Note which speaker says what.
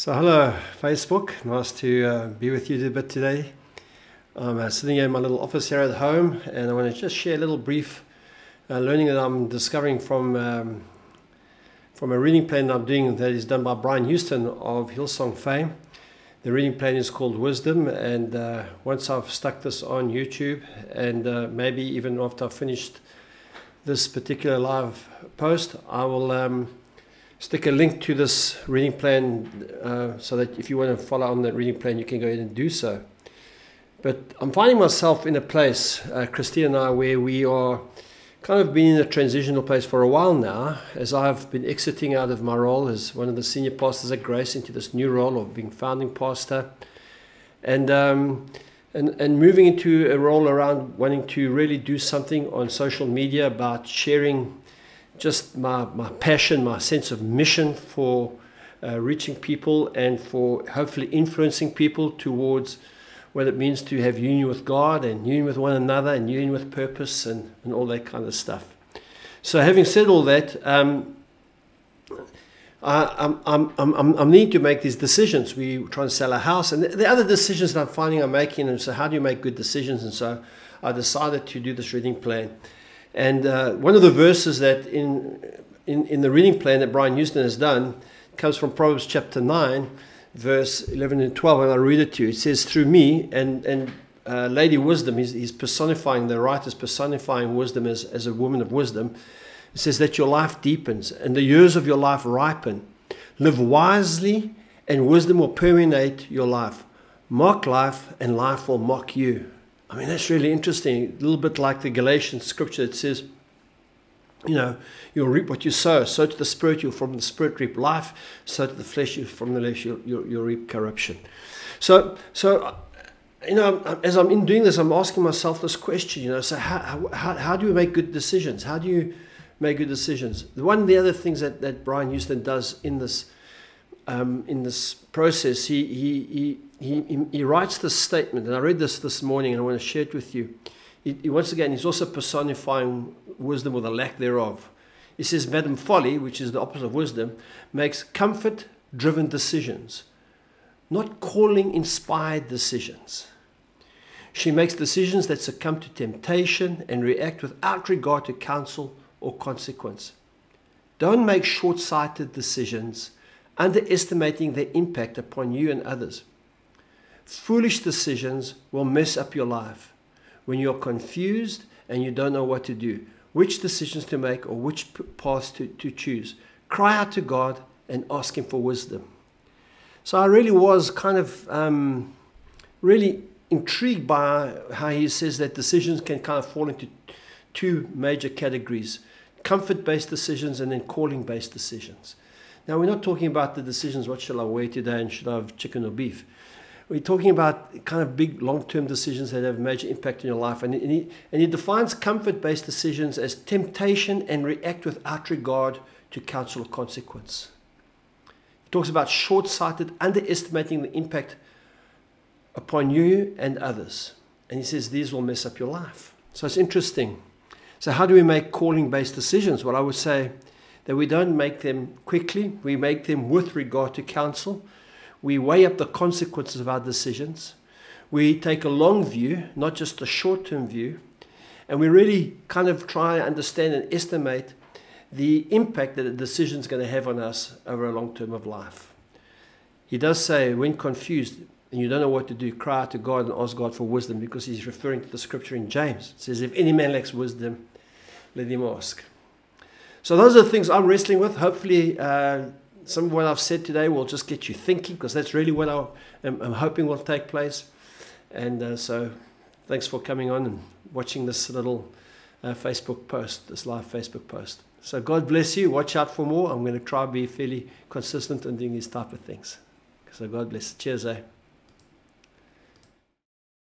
Speaker 1: So hello Facebook, nice to be with you a bit today. I'm sitting here in my little office here at home, and I want to just share a little brief learning that I'm discovering from a reading plan that I'm doing that is done by Brian Houston of Hillsong fame. The reading plan is called Wisdom, and once I've stuck this on YouTube, and maybe even after I've finished this particular live post, I will stick a link to this reading plan so that if you want to follow on that reading plan, you can go ahead and do so. But I'm finding myself in a place, Christine and I, where we are kind of been in a transitional place for a while now, as I've been exiting out of my role as one of the senior pastors at Grace into this new role of being founding pastor, and moving into a role around wanting to really do something on social media about sharing just my passion, my sense of mission for reaching people and for hopefully influencing people towards what it means to have union with God and union with one another and union with purpose and all that kind of stuff. So having said all that, I'm needing to make these decisions. We're trying to sell a house, and the other decisions that I'm finding I'm making, and so how do you make good decisions? And so I decided to do this reading plan. And one of the verses that in the reading plan that Brian Houston has done comes from Proverbs chapter 9, verse 11 and 12, and I'll read it to you. It says, through me, and Lady Wisdom, he's personifying, the writer's personifying wisdom as a woman of wisdom. It says that your life deepens and the years of your life ripen. Live wisely and wisdom will permeate your life. Mock life and life will mock you. I mean, that's really interesting. A little bit like the Galatians scripture that says, you know, you'll reap what you sow. Sow to the Spirit, you'll from the Spirit reap life. Sow to the flesh, from the flesh, you'll reap corruption. So, you know, as I'm in doing this, I'm asking myself this question, you know, so how do we make good decisions? How do you make good decisions? One of the other things that Brian Houston does in this process, he writes this statement, and I read this morning, and I want to share it with you. He once again, he's also personifying wisdom or the lack thereof. He says, Madam Folly, which is the opposite of wisdom, makes comfort-driven decisions, not calling-inspired decisions. She makes decisions that succumb to temptation and react without regard to counsel or consequence. Don't make short-sighted decisions, underestimating their impact upon you and others. Foolish decisions will mess up your life when you're confused and you don't know what to do, which decisions to make or which paths to choose. Cry out to God and ask Him for wisdom. So I really was kind of really intrigued by how he says that decisions can kind of fall into two major categories: comfort-based decisions and then calling-based decisions. Now, we're not talking about the decisions, what shall I wear today and should I have chicken or beef? We're talking about kind of big long-term decisions that have major impact in your life. And he defines comfort-based decisions as temptation and react without regard to counsel or consequence. He talks about short-sighted, underestimating the impact upon you and others. And he says these will mess up your life. So it's interesting. So how do we make calling-based decisions? Well, I would say that we don't make them quickly. We make them with regard to counsel. We weigh up the consequences of our decisions. We take a long view, not just a short-term view. And we really kind of try to understand and estimate the impact that a decision is going to have on us over a long term of life. He does say, when confused and you don't know what to do, cry out to God and ask God for wisdom, because he's referring to the scripture in James. It says, if any man lacks wisdom, let him ask. So those are the things I'm wrestling with. Hopefully, some of what I've said today will just get you thinking, because that's really what I'm hoping will take place. And so thanks for coming on and watching this little Facebook post, this live Facebook post. So God bless you. Watch out for more. I'm going to try to be fairly consistent in doing these type of things. So God bless. Cheers, eh?